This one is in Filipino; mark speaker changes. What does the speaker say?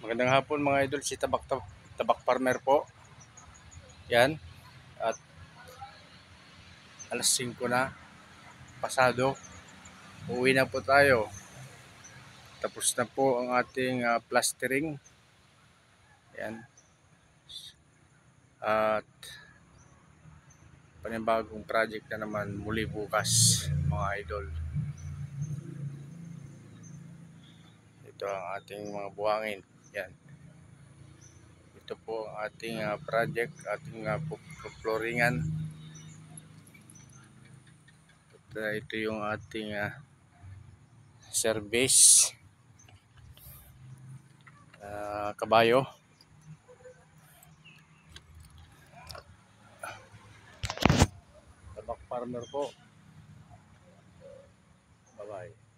Speaker 1: Magandang hapon mga idol, si Tabak Farmer po. Yan, at alas 5 na, pasado. Uwi na po tayo. Tapos na po ang ating plastering. Yan. At panibagong project na naman muli bukas mga idol. Ito ang ating mga buhangin. Yan. Ito po ang ating project, ating flooringan. Ito yung ating service kabayo. Tabak Farmer po. Bye bye.